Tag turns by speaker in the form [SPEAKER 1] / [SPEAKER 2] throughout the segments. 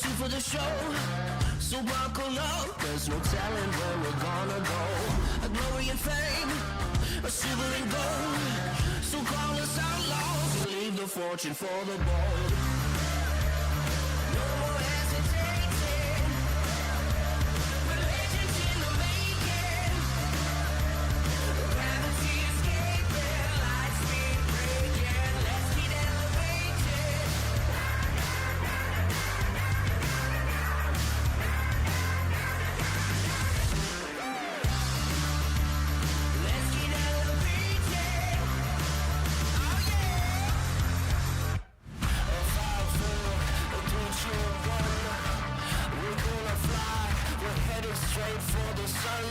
[SPEAKER 1] suit for the show, so buckle up. There's no telling where we're gonna go. A glory and fame, a silver and gold. So call us outlaws and leave the fortune for the bold. No more hesitating. We're legends in the making. Gravity escaping, light speed breaking. Let's get elevated. Let's get elevated. Oh yeah. A 5-4, a 3-2-1. We're gonna fly. We're headed straight for the sun.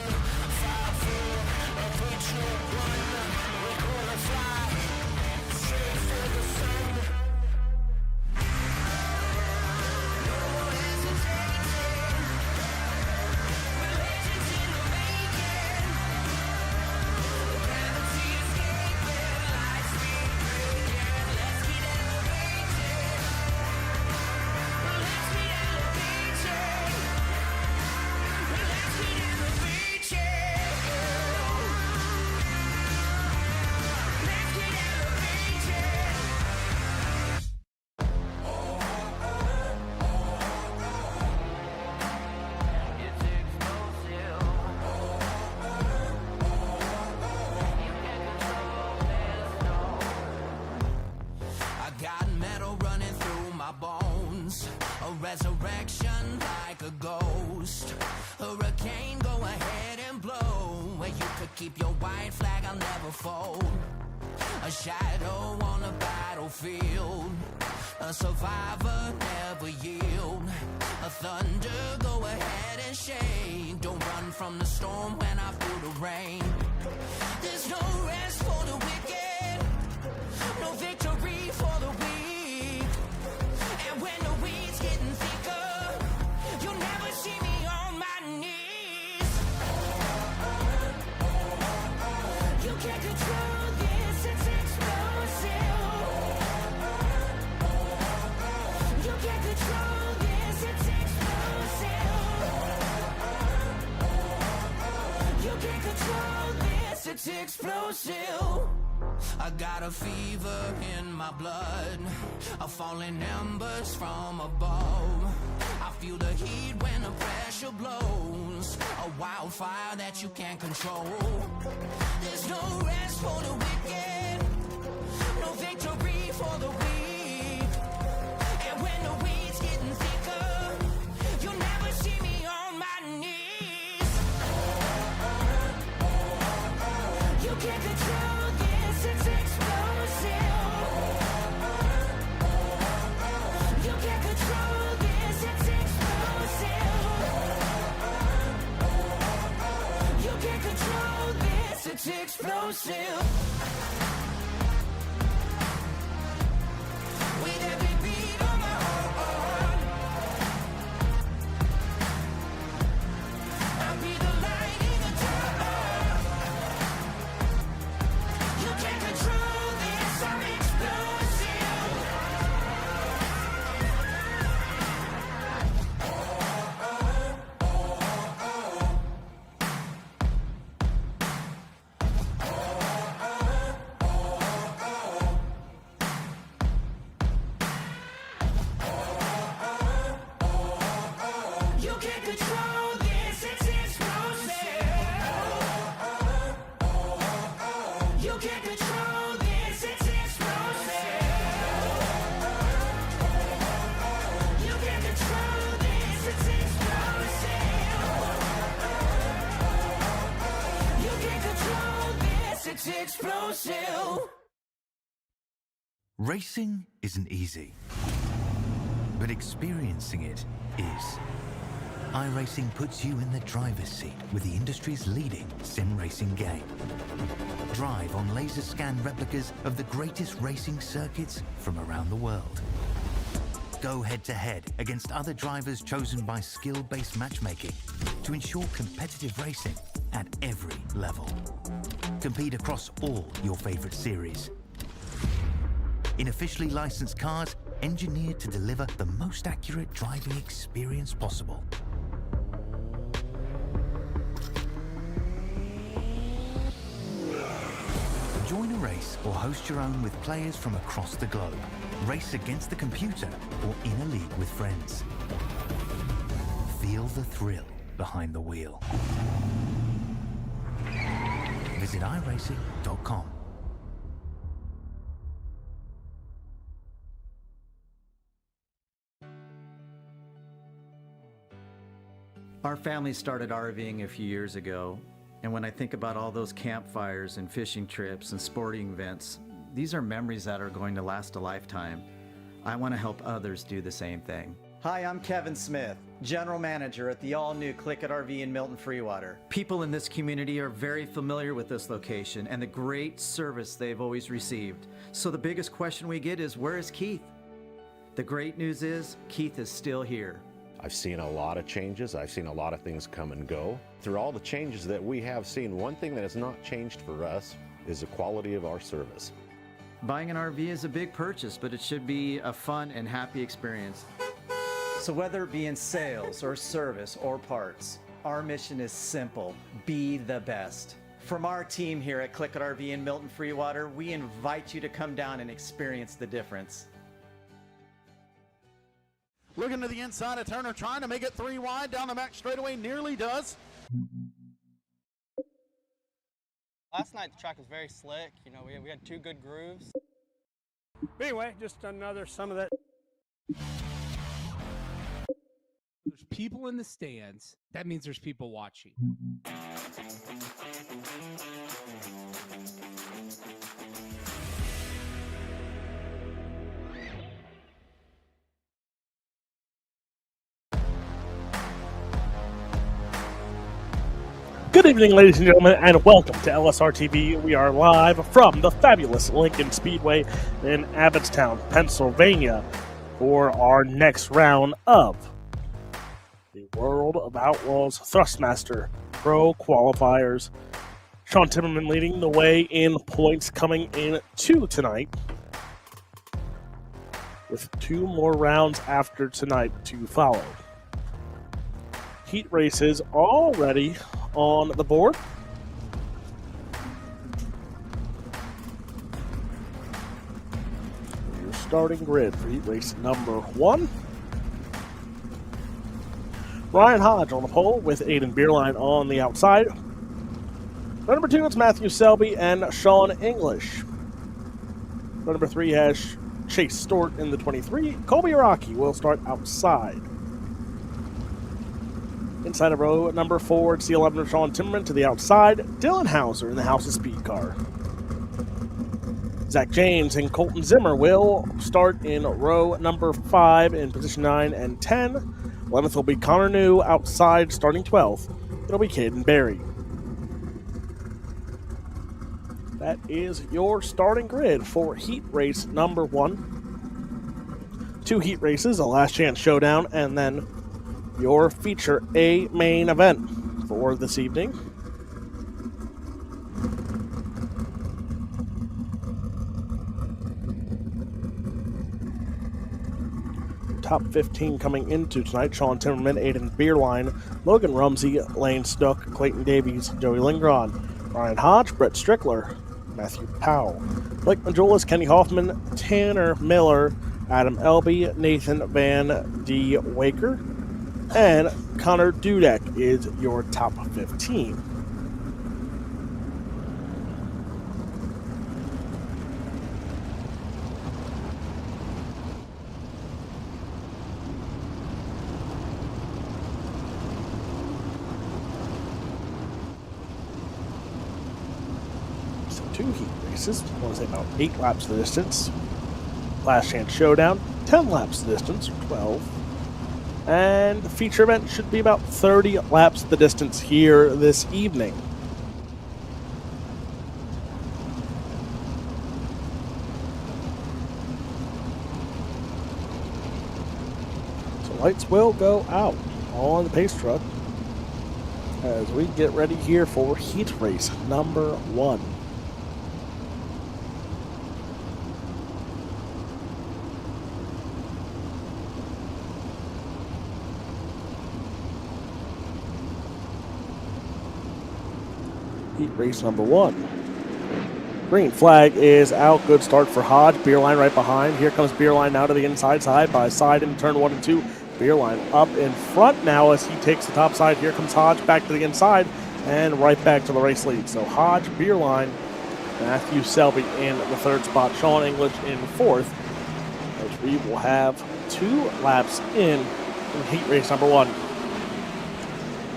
[SPEAKER 1] 5-4, a 3-2-1. We're gonna fly straight for the sun. No more hesitating. We're legends in the making. Gravity escaping, light speed breaking. Let's get elevated. Let's get elevated. Let's get elevated. Let's get elevated. It's explosive. You can't control this, no. I got metal running through my bones, a resurrection like a ghost. Hurricane, go ahead and blow. Where you could keep your white flag, I'll never fold. A shadow on a battlefield, a survivor never yield. A thunder, go ahead and shake. Don't run from the storm when I feel the rain. There's no rest for the wicked, no victory for the weak. And when the weeds getting thicker, you'll never see me on my knees. You can't control this, it's explosive. You can't control this, it's explosive. You can't control this, it's explosive. I got a fever in my blood, a falling embers from above. I feel the heat when the pressure blows, a wildfire that you can't control. There's no rest for the wicked, no victory for the weak. And when the weeds getting thicker, you'll never see me on my knees. You can't control this, it's explosive. You can't control this, it's explosive. You can't control this, it's explosive. With every beat of my heart, I'll be the light in the dark. You can't control this, I'm explosive. You can't control this, it's explosive. You can't control this, it's explosive. You can't control this, it's explosive. You can't control this, it's explosive.
[SPEAKER 2] Racing isn't easy, but experiencing it is. iRacing puts you in the driver's seat with the industry's leading sim racing game. Drive on laser scan replicas of the greatest racing circuits from around the world. Go head-to-head against other drivers chosen by skill-based matchmaking to ensure competitive racing at every level. Compete across all your favorite series. In officially licensed cars engineered to deliver the most accurate driving experience possible. Join a race or host your own with players from across the globe. Race against the computer or in a league with friends. Feel the thrill behind the wheel. Visit iRacing.com.
[SPEAKER 3] Our family started RVing a few years ago, and when I think about all those campfires and fishing trips and sporting events, these are memories that are going to last a lifetime. I want to help others do the same thing. Hi, I'm Kevin Smith, General Manager at the all-new Click It RV in Milton Freewater. People in this community are very familiar with this location and the great service they've always received. So the biggest question we get is, where is Keith? The great news is, Keith is still here.
[SPEAKER 4] I've seen a lot of changes. I've seen a lot of things come and go. Through all the changes that we have seen, one thing that has not changed for us is the quality of our service.
[SPEAKER 3] Buying an RV is a big purchase, but it should be a fun and happy experience. So whether it be in sales or service or parts, our mission is simple: be the best. From our team here at Click It RV in Milton Freewater, we invite you to come down and experience the difference.
[SPEAKER 5] Looking to the inside of Turner, trying to make it 3 wide down the back straightaway, nearly does.
[SPEAKER 6] Last night the track was very slick. You know, we had 2 good grooves.
[SPEAKER 7] But anyway, just another some of that.
[SPEAKER 8] There's people in the stands. That means there's people watching.
[SPEAKER 7] Good evening, ladies and gentlemen, and welcome to LSRTV. We are live from the fabulous Lincoln Speedway in Abbottstown, Pennsylvania, for our next round of the World of Outlaws Thrustmaster Pro Qualifiers. Sean Timmerman leading the way in points coming in 2 tonight, with 2 more rounds after tonight to follow. Heat races already on the board. Your starting grid for heat race number 1. Ryan Hodge on the pole with Aiden Beerline on the outside. Number 2, it's Matthew Selby and Sean English. Number 3 has Chase Stewart in the 23. Colby Araki will start outside. Inside of row number 4, it's the 11 Sean Timmerman to the outside. Dylan Hauser in the House of Speed car. Zach James and Colton Zimmer will start in row number 5 in position 9 and 10. 11th will be Connor New outside, starting 12th. It'll be Caden Berry. That is your starting grid for heat race number 1. 2 heat races, a last chance showdown, and then your feature A main event for this evening. Top 15 coming into tonight: Sean Timmerman, Aiden Beerline, Logan Rumsey, Lane Snook, Clayton Davies, Joey Lingron, Ryan Hodge, Brett Strickler, Matthew Powell, Blake Majolas, Kenny Hoffman, Tanner Miller, Adam Elby, Nathan Van D. Waker, and Connor Dudek is your top 15. So 2 heat races. I want to say about 8 laps the distance. Last chance showdown, 10 laps the distance, 12. And the feature event should be about 30 laps the distance here this evening. So lights will go out on the pace truck as we get ready here for heat race number 1. heat race number 1. Green flag is out. Good start for Hodge. Beerline right behind. Here comes Beerline now to the inside, side by side in turn 1 and 2. Beerline up in front now as he takes the top side. Here comes Hodge back to the inside and right back to the race lead. So Hodge, Beerline, Matthew Selby in the 3rd spot. Sean English in 4th. As we will have 2 laps in heat race number 1.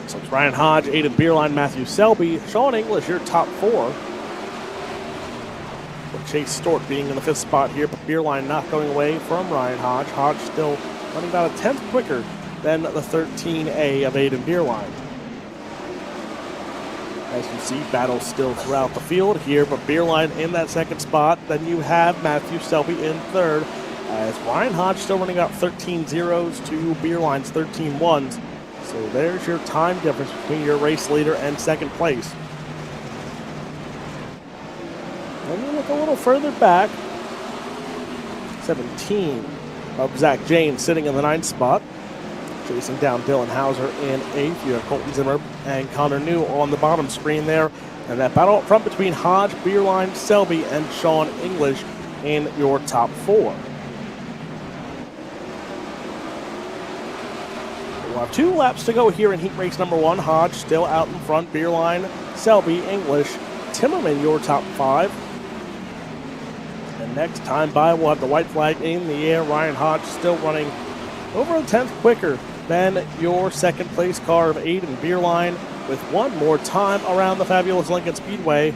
[SPEAKER 7] So it's Ryan Hodge, Aiden Beerline, Matthew Selby, Sean English, your top 4. With Chase Stort being in the 5th spot here, but Beerline not going away from Ryan Hodge. Hodge still running about a 10th quicker than the 13A of Aiden Beerline. As you see, battle still throughout the field here, but Beerline in that 2nd spot. Then you have Matthew Selby in 3rd, as Ryan Hodge still running about 13 zeros to Beerline's 13 ones. So there's your time difference between your race leader and 2nd place. Then you look a little further back. 17 of Zach James sitting in the 9th spot. Chasing down Dylan Hauser in 8th. You have Colton Zimmer and Connor New on the bottom screen there. And that battle up front between Hodge, Beerline, Selby, and Sean English in your top 4. We'll have 2 laps to go here in heat race number 1. Hodge still out in front. Beerline, Selby, English, Timmerman your top 5. And next time by, we'll have the white flag in the air. Ryan Hodge still running over a 10th quicker than your 2nd place car of Aiden Beerline with 1 more time around the fabulous Lincoln Speedway.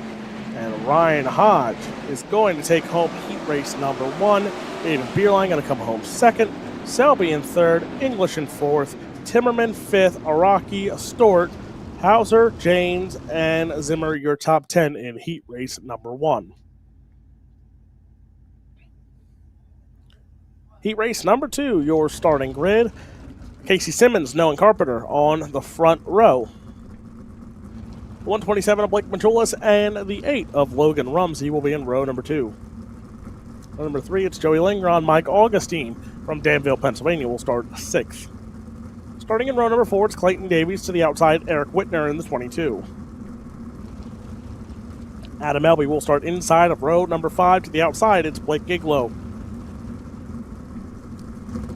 [SPEAKER 7] And Ryan Hodge is going to take home heat race number 1. Aiden Beerline going to come home 2nd. Selby in 3rd. English in 4th. Timmerman 5th. Araki, Stort, Hauser, James, and Zimmer your top 10 in heat race number 1. Heat race number 2, your starting grid. Casey Simmons, Noah Carpenter on the front row. 127 of Blake Majulis and the 8 of Logan Rumsey will be in row number 2. Row number 3, it's Joey Lingron. Mike Augustine from Danville, Pennsylvania will start 6th. Starting in row number 4, it's Clayton Davies to the outside, Eric Whitner in the 22. Adam Elby will start inside of row number 5 to the outside, it's Blake Giglow.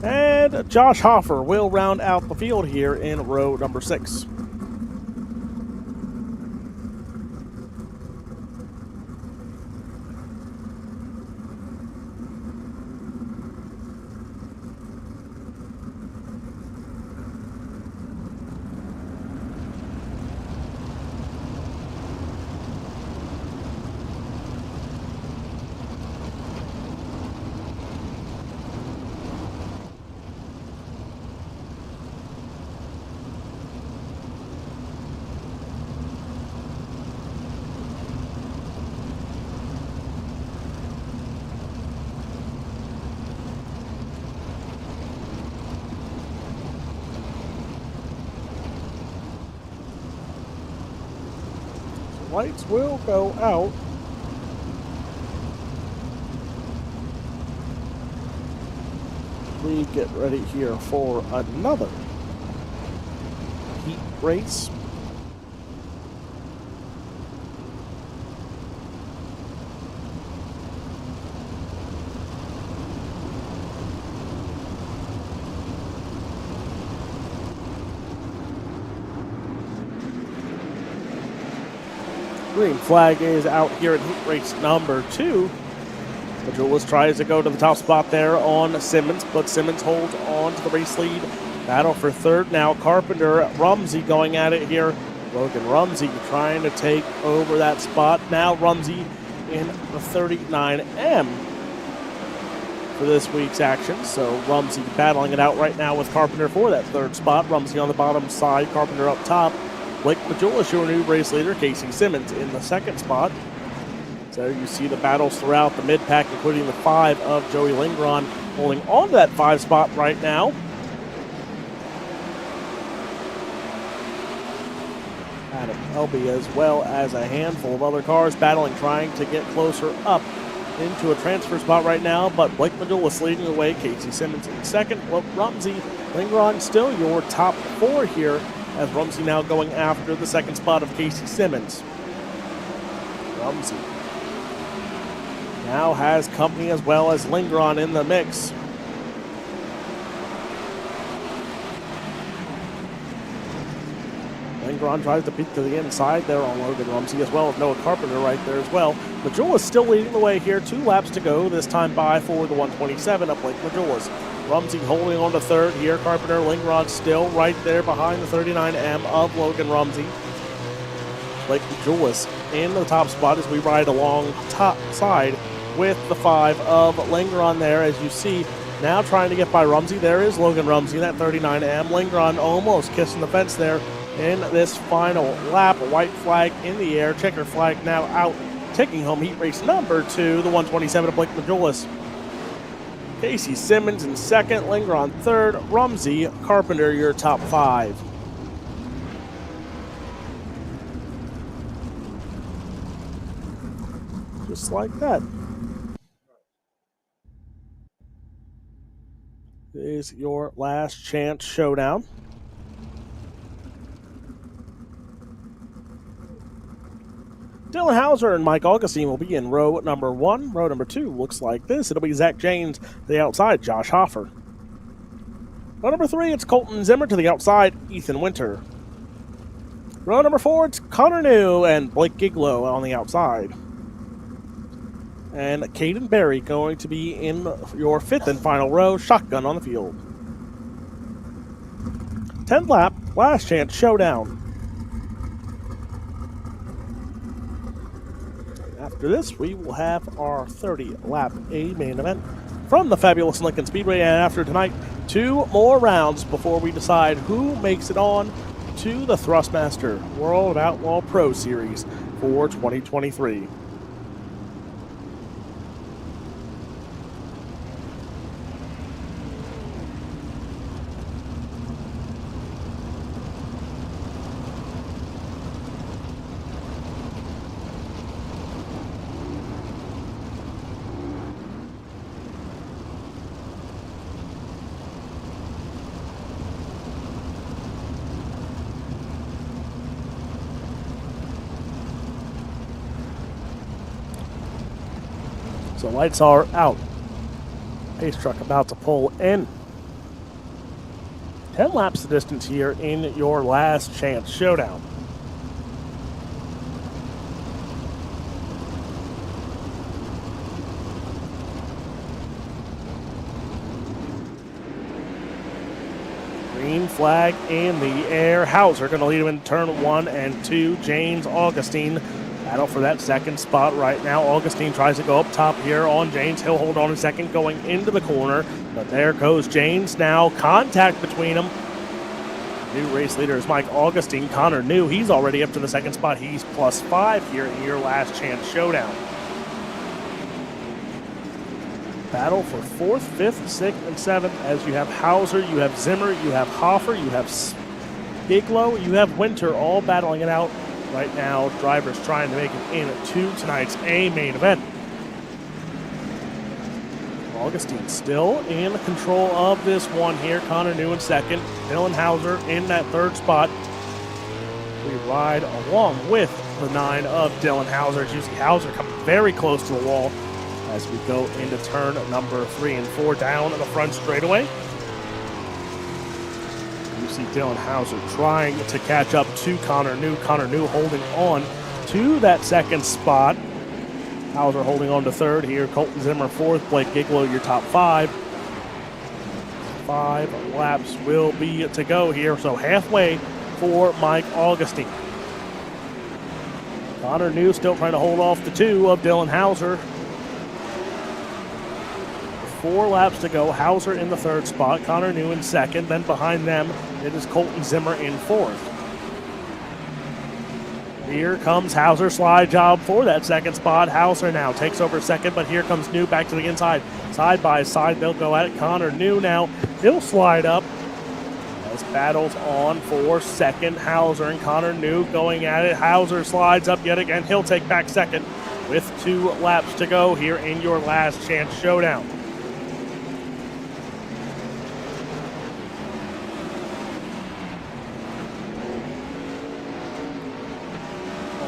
[SPEAKER 7] And Josh Hoffer will round out the field here in row number 6. Lights will go out. We get ready here for another heat race. Green flag is out here in heat race number 2. Majulis tries to go to the top spot there on Simmons, but Simmons holds on to the race lead. Battle for 3rd now. Carpenter, Rumsey going at it here. Logan Rumsey trying to take over that spot. Now Rumsey in the 39M for this week's action. So Rumsey battling it out right now with Carpenter for that 3rd spot. Rumsey on the bottom side, Carpenter up top. Blake Majulis, your new race leader. Casey Simmons in the 2nd spot. So you see the battles throughout the mid-pack, including the 5 of Joey Lingron holding on to that 5 spot right now. Adam Elby, as well as a handful of other cars battling, trying to get closer up into a transfer spot right now, but Blake Majulis leading the way. Casey Simmons in 2nd. Well, Rumsey, Lingron still your top 4 here, as Rumsey now going after the 2nd spot of Casey Simmons. Rumsey now has company as well as Lingron in the mix. Lingron tries to peek to the inside there on Logan Rumsey, as well as Noah Carpenter right there as well. Majula is still leading the way here. 2 laps to go, this time by for the 127 up Blake Majula's. Rumsey holding on to third here. Carpenter, Lingron still right there behind the 39M of Logan Rumsey. Blake Majula's in the top spot as we ride along top side with the 5 of Lingron there, as you see. Now trying to get by Rumsey. There is Logan Rumsey, that 39M. Lingron almost kissing the fence there in this final lap. A white flag in the air, checker flag now out, taking home heat race number 2, the 127 of Blake Majulis. Casey Simmons in second, Lingron third, Rumsey, Carpenter your top 5. Just like that. Is your last chance showdown. Dylan Hauser and Mike Augustine will be in row number 1. Row number 2 looks like this. It'll be Zach James to the outside, Josh Hoffer. Row number 3, it's Colton Zimmer to the outside, Ethan Winter. Row number 4, it's Connor New and Blake Giglow on the outside. And Caden Berry going to be in your 5th and final row, shotgun on the field. 10th lap, last chance showdown. After this, we will have our 30-lap A main event from the fabulous Lincoln Speedway. And after tonight, 2 more rounds before we decide who makes it on to the Thrustmaster World of Outlaw Pro Series for 2023. So lights are out. Pace truck about to pull in. 10 laps the distance here in your last chance showdown. Green flag in the air. Hauser going to lead him in turn 1 and 2. James Augustine battle for that second spot right now. Augustine tries to go up top here on James. He'll hold on a second going into the corner. But there goes James now. Contact between them. New race leader is Mike Augustine. Connor New, he's already up to the second spot. He's +5 here in your last chance showdown. Battle for 4th, 5th, 6th, and 7th as you have Hauser, you have Zimmer, you have Hoffer, you have Giglow, you have Winter all battling it out. Right now, drivers trying to make it into tonight's A main event. Augustine still in control of this one here. Connor New in second. Dylan Hauser in that 3rd spot. We ride along with the 9 of Dylan Hauser. As you see Hauser coming very close to the wall as we go into turn number 3 and 4 down the front straightaway. You see Dylan Hauser trying to catch up to Connor New. Connor New holding on to that second spot. Hauser holding on to 3rd here. Colton Zimmer 4th. Blake Giglow your top 5. 5 laps will be to go here. So halfway for Mike Augustine. Connor New still trying to hold off the 2 of Dylan Hauser. 4 laps to go. Hauser in the 3rd spot. Connor New in 2nd. Then behind them, it is Colton Zimmer in 4th. Here comes Hauser. Slide job for that 2nd spot. Hauser now takes over 2nd, but here comes New back to the inside. Side by side, they'll go at it. Connor New now, he'll slide up. As battles on for 2nd. Hauser and Connor New going at it. Hauser slides up yet again. He'll take back 2nd with 2 laps to go here in your last chance showdown.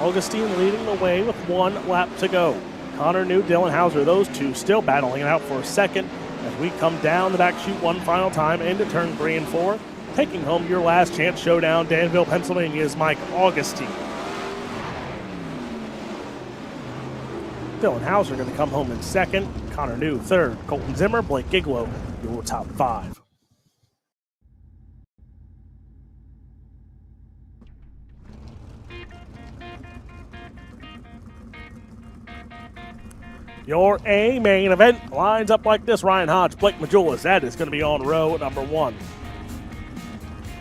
[SPEAKER 7] Augustine leading the way with 1 lap to go. Connor New, Dylan Hauser, those two still battling it out for a second as we come down the back chute one final time into turn 3 and 4. Taking home your last chance showdown, Danville, Pennsylvania's Mike Augustine. Dylan Hauser going to come home in second. Connor New third. Colton Zimmer, Blake Giglow, your top 5. Your A main event lines up like this. Ryan Hodge, Blake Majulis. That is going to be on row number 1.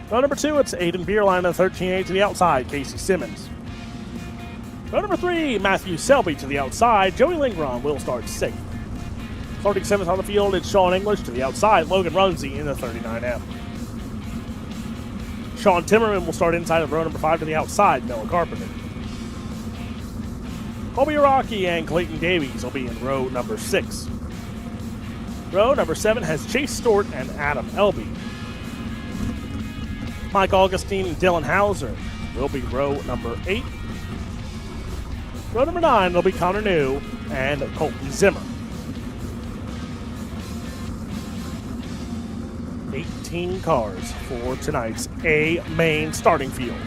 [SPEAKER 7] Row number 2, it's Aiden Bierlein of 13A to the outside. Casey Simmons. Row number 3, Matthew Selby to the outside. Joey Lingron will start 6th. Starting 7th on the field, it's Sean English to the outside. Logan Runzie in the 39M. Sean Timmerman will start inside of row number 5 to the outside. Noah Carpenter. Colby Rocky and Clayton Davies will be in row number 6. Row number 7 has Chase Stewart and Adam Elby. Mike Augustine and Dylan Hauser will be row number 8. Row number 9 will be Connor New and Colton Zimmer. 18 cars for tonight's A main starting field.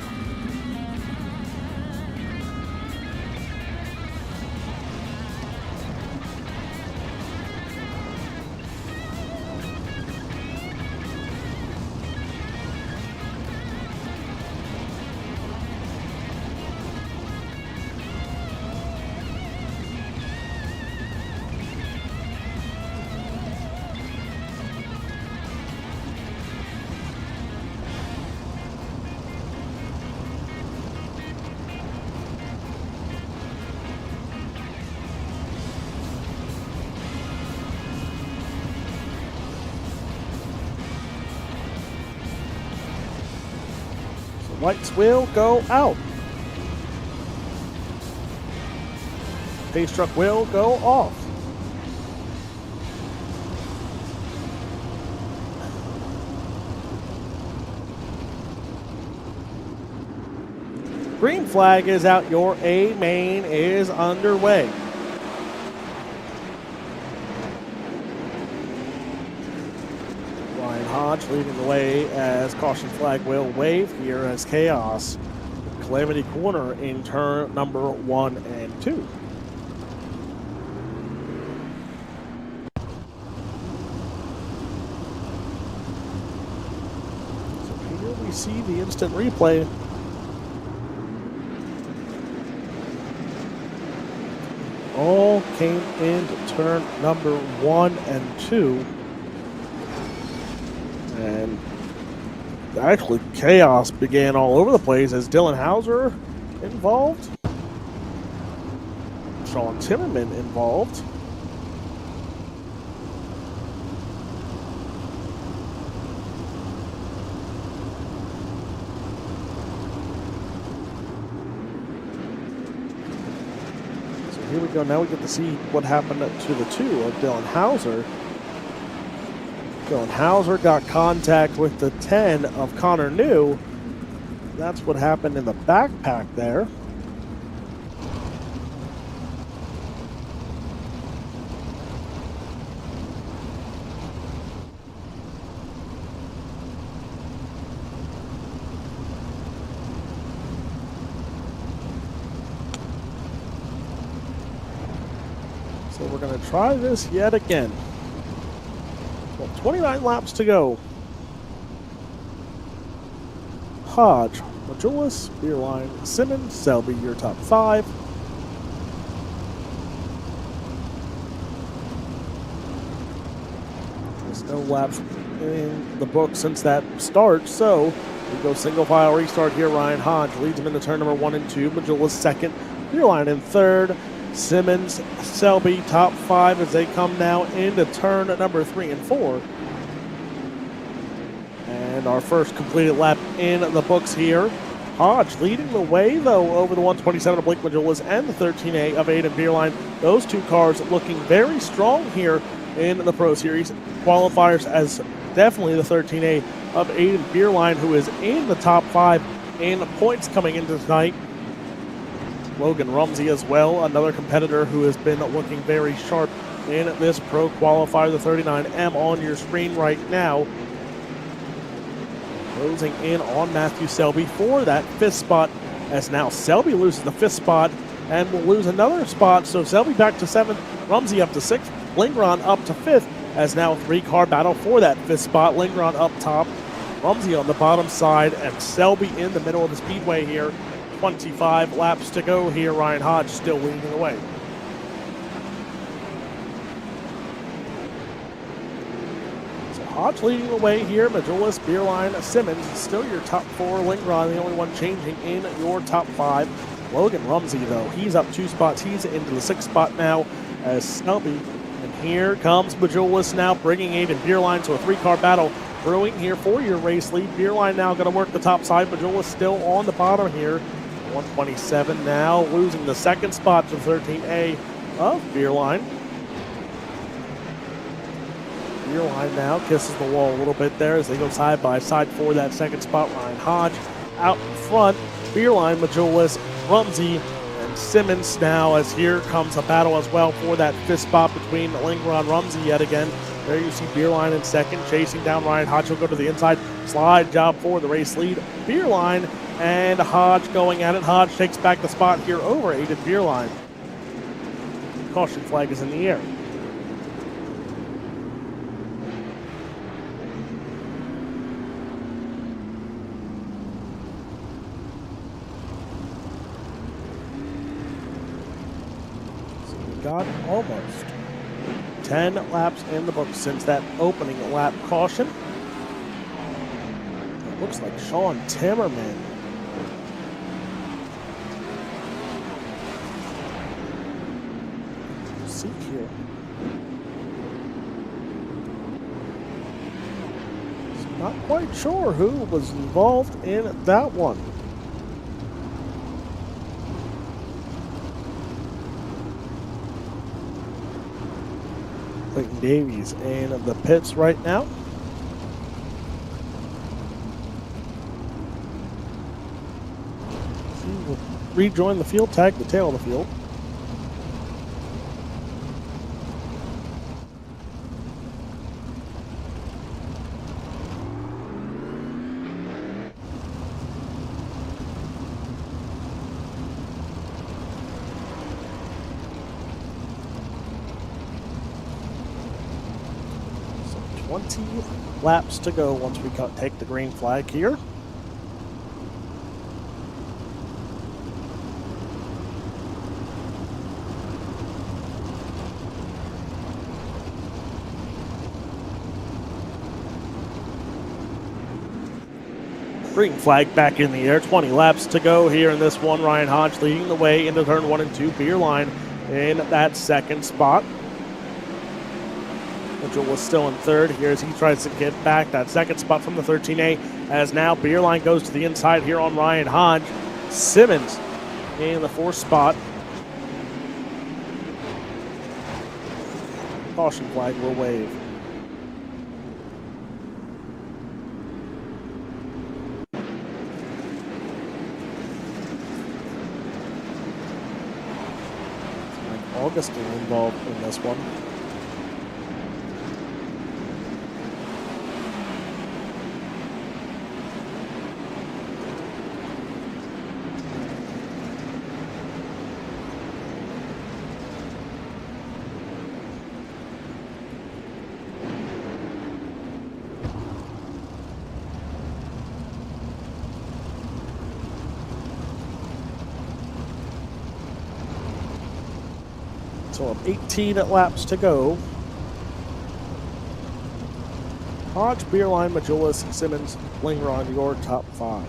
[SPEAKER 7] Lights will go out. Pace truck will go off. Green flag is out. Your A main is underway. Hodge leading the way as caution flag will wave here as Chaos Calamity Corner in turn number 1 and 2. So here we see the instant replay. All came into turn number 1 and 2. And actually, chaos began all over the place as Dylan Hauser involved. Sean Timmerman involved. So here we go. Now we get to see what happened to the 2 of Dylan Hauser. Dylan Hauser got contact with the 10 of Connor New. That's what happened in the backpack there. So we're going to try this yet again. 29 laps to go. Hodge, Majulis, Bierlein, Simmons, Selby, your top 5. There's no laps in the book since that start, so we go single file restart here. Ryan Hodge leads him into turn number 1 and 2. Majulis second, Bierlein in third. Simmons, Selby, top 5 as they come now into turn number 3 and 4. And our first completed lap in the books here. Hodge leading the way, though, over the 127 of Blake Majulis and the 13A of Aiden Bierlein. Those two cars looking very strong here in the Pro Series qualifiers, as definitely the 13A of Aiden Bierlein, who is in the top 5 in points coming into tonight. Logan Rumsey as well, another competitor who has been looking very sharp in this pro qualifier. The 39M on your screen right now. Closing in on Matthew Selby for that 5th spot, as now Selby loses the 5th spot and will lose another spot. So Selby back to 7th, Rumsey up to 6th, Lingron up to 5th, as now 3-car battle for that 5th spot. Lingron up top, Rumsey on the bottom side, and Selby in the middle of the speedway here. 25 laps to go here. Ryan Hodge still leading the way. So Hodge leading the way here. Majulis, Beerline, Simmons still your top 4. Lingron the only one changing in your top 5. Logan Rumsey though, he's up 2 spots. He's into the 6th spot now as Selby. And here comes Majulis now bringing Aiden Beerline to a 3-car battle brewing here for your race lead. Beerline now going to work the top side. Majulis still on the bottom here. 127 now, losing the 2nd spot to 13A of Beerline. Beerline now kisses the wall a little bit there as they go side by side for that 2nd spot. Ryan Hodge out in front. Beerline, Majulis, Rumsey, and Simmons now, as here comes a battle as well for that 5th spot between Lingron and Rumsey yet again. There you see Beerline in 2nd, chasing down Ryan Hodge. He'll go to the inside. Slide job for the race lead. Beerline and Hodge going at it. Hodge takes back the spot here over Aiden Beerline. Caution flag is in the air. So we got almost 10 laps in the book since that opening lap caution. It looks like Sean Timmerman see here. So not quite sure who was involved in that one. Clayton Davies in the pits right now. He will rejoin the field, tag the tail of the field. So 20 laps to go once we take the green flag here. Green flag back in the air. 20 laps to go here in this one. Ryan Hodge leading the way into turn 1 and 2. Beerline in that 2nd spot. Mitchell was still in 3rd here as he tries to get back that 2nd spot from the 13A, as now Beerline goes to the inside here on Ryan Hodge. Simmons in the 4th spot. Caution flag will wave. Augustine involved in this one. So 18 laps to go. Hodge, Beerline, Majulis, Simmons, Lingron, your top 5.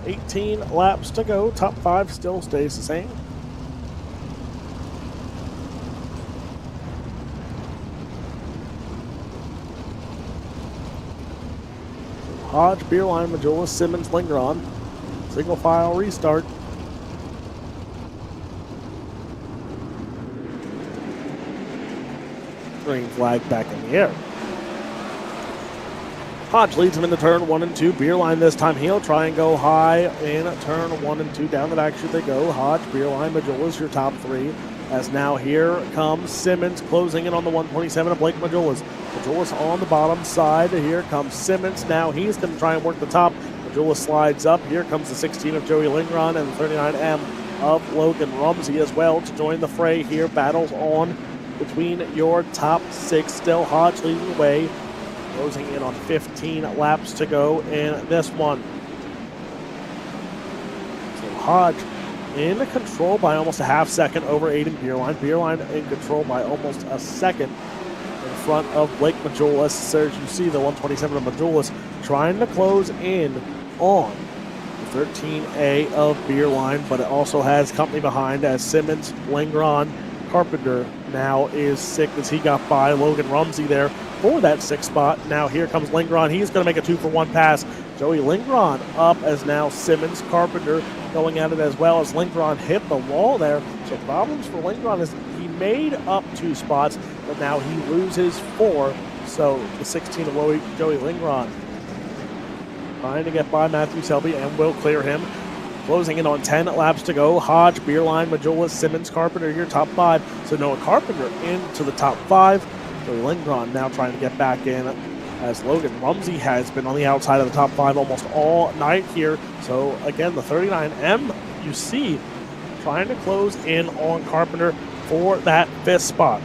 [SPEAKER 7] 18 laps to go. Top 5 still stays the same. Hodge, Beerline, Majula, Simmons, linger on. Single file restart. Green flag back in the air. Hodge leads him into turn 1 and 2. Beerline this time. He'll try and go high in turn 1 and 2. Down the back should they go. Hodge, Beerline, Majula's your top 3. As now here comes Simmons closing in on the 127 of Blake Majula's. Majula's on the bottom side. Here comes Simmons. Now he's going to try and work the top. Majula slides up. Here comes the 16 of Joey Lingron and the 39M of Logan Rumsey as well to join the fray here. Battles on between your top 6. Still Hodge leading the way. Closing in on 15 laps to go in this one. So Hodge in control by almost a half second over Aiden Beerline. Beerline in control by almost a second in front of Blake Majolis. As you see, the 127 of Majolis trying to close in on the 13A of Beerline, but it also has company behind as Simmons, Lingron, Carpenter now is 6th as he got by Logan Rumsey there for that 6th spot. Now here comes Lingron. He's going to make a 2-for-1 pass. Joey Lingron up as now Simmons, Carpenter going at it as well as Lingron hit the wall there. So problems for Lingron is he made up 2 spots, but now he loses 4. So the 16 of Joey Lingron trying to get by Matthew Selby and will clear him. Closing in on 10 laps to go. Hodge, Beerline, Majula, Simmons, Carpenter, your top 5. So Noah Carpenter into the top 5. Joey Lingron now trying to get back in as Logan Rumsey has been on the outside of the top 5 almost all night here. So again, the 39M you see trying to close in on Carpenter for that 5th spot.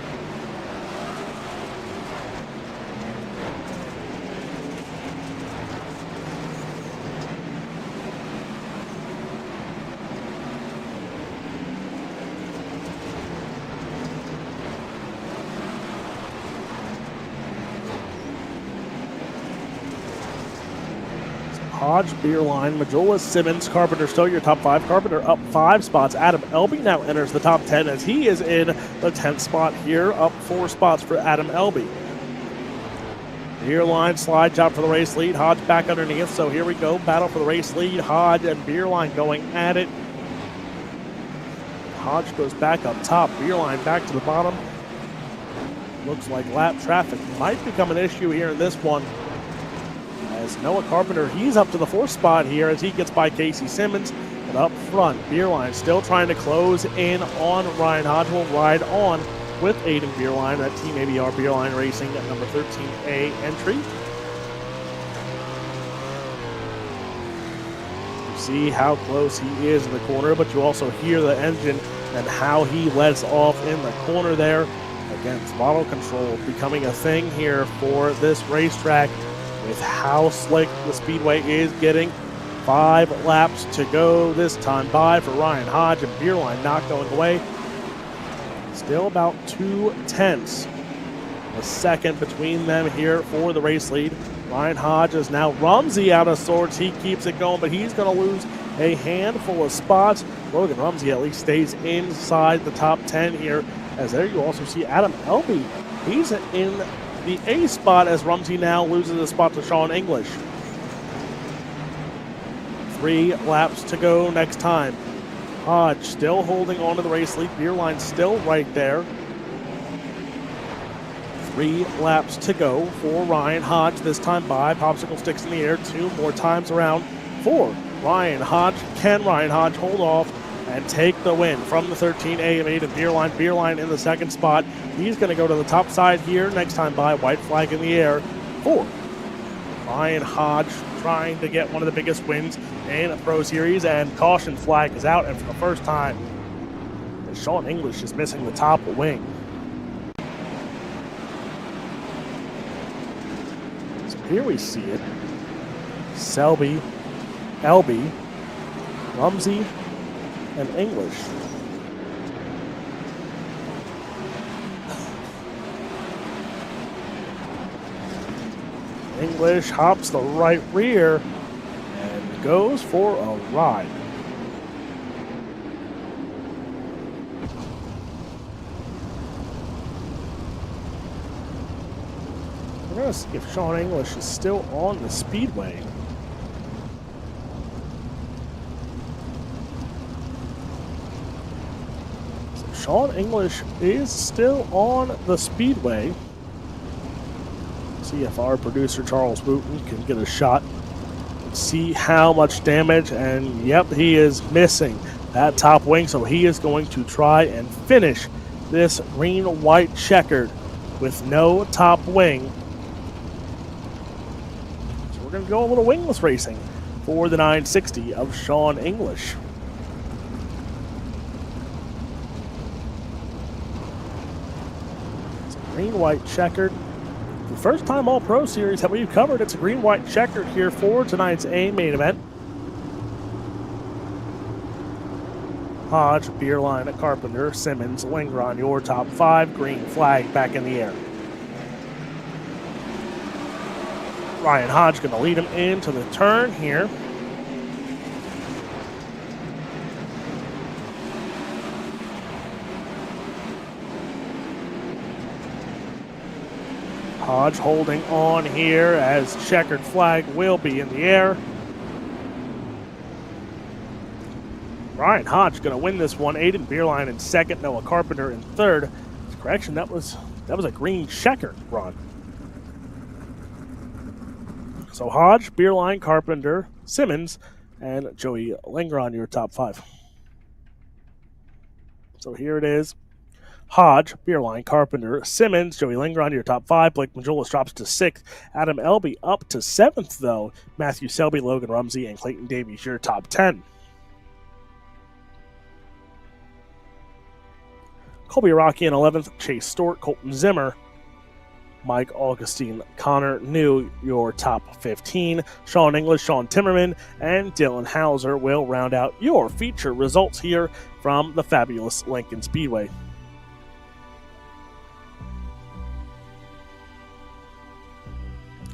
[SPEAKER 7] Hodge, Beerline, Majula, Simmons, Carpenter still your top 5. Carpenter up 5 spots. Adam Elby now enters the top 10 as he is in the 10th spot here, up 4 spots for Adam Elby. Beerline slides out for the race lead. Hodge back underneath, so here we go. Battle for the race lead. Hodge and Beerline going at it. Hodge goes back up top. Beerline back to the bottom. Looks like lap traffic might become an issue here in this one. As Noah Carpenter, he's up to the 4th spot here as he gets by Casey Simmons. But up front, Beerline still trying to close in on Ryan Hodge. Will ride on with Aiden Beerline, that Team ABR Beerline Racing at number 13A entry. You see how close he is in the corner, but you also hear the engine and how he lets off in the corner there. Again, throttle control becoming a thing here for this racetrack with how slick the speedway is getting. 5 laps to go this time by for Ryan Hodge and Beerline not going away. Still about 2/10 a second between them here for the race lead. Ryan Hodge is now Rumsey out of sorts. He keeps it going, but he's going to lose a handful of spots. Logan Rumsey at least stays inside the top 10 here. As there you also see Adam Elby. He's in the A spot as Rumsey now loses a spot to Sean English. 3 laps to go next time. Hodge still holding on to the race lead. Beerline still right there. 3 laps to go for Ryan Hodge. This time by popsicle sticks in the air 2 more times around for Ryan Hodge. Can Ryan Hodge hold off and take the win from the 13A of Aiden Beerline? Beerline in the 2nd spot. He's going to go to the top side here next time by. White flag in the air for Ryan Hodge, trying to get one of the biggest wins in a Pro Series, and caution flag is out, and for the first time, Sean English is missing the top wing. So here we see it. Selby, Elby, Rumsey, and English. English hops the right rear and goes for a ride. We're going to see if Sean English is still on the speedway. So Sean English is still on the speedway. See if our producer Charles Wooten can get a shot. See how much damage, and yep, he is missing that top wing, so he is going to try and finish this green-white checkered with no top wing. So we're going to go a little wingless racing for the 960 of Sean English. It's a green-white checkered. The first time All-Pro Series that we've covered, it's a green-white checkered here for tonight's A main event. Hodge, Beerline, Carpenter, Simmons, Lingron, your top 5. Green flag back in the air. Ryan Hodge going to lead him into the turn here. Hodge holding on here as checkered flag will be in the air. Ryan Hodge going to win this one. Aiden Beerline in second. Noah Carpenter in third. Correction, that was a green checkered run. So Hodge, Beerline, Carpenter, Simmons, and Joey Lingron, your top 5. So here it is. Hodge, Beerline, Carpenter, Simmons, Joey Lingron, your top 5. Blake Majolis drops to 6th. Adam Elby up to 7th, though. Matthew Selby, Logan Rumsey, and Clayton Davies, your top 10. Colby Rocky in 11th. Chase Stewart, Colton Zimmer, Mike Augustine, Connor New, your top 15. Sean English, Sean Timmerman, and Dylan Hauser will round out your feature results here from the fabulous Lincoln Speedway.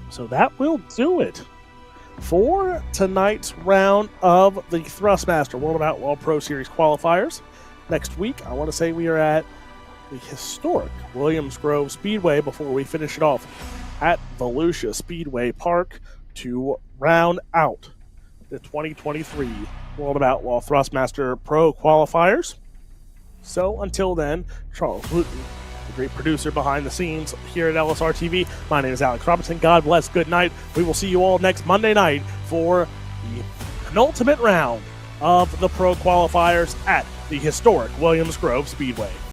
[SPEAKER 7] So that will do it for tonight's round of the Thrustmaster World of Outlaw Pro Series qualifiers. Next week, I want to say we are at the historic Williams Grove Speedway before we finish it off at Volusia Speedway Park to round out the 2023 World of Outlaw Thrustmaster Pro qualifiers. So until then, Charles Wooten, the great producer behind the scenes here at LSRTV. My name is Alex Robinson. God bless. Good night. We will see you all next Monday night for the penultimate round of the pro qualifiers at the historic Williams Grove Speedway.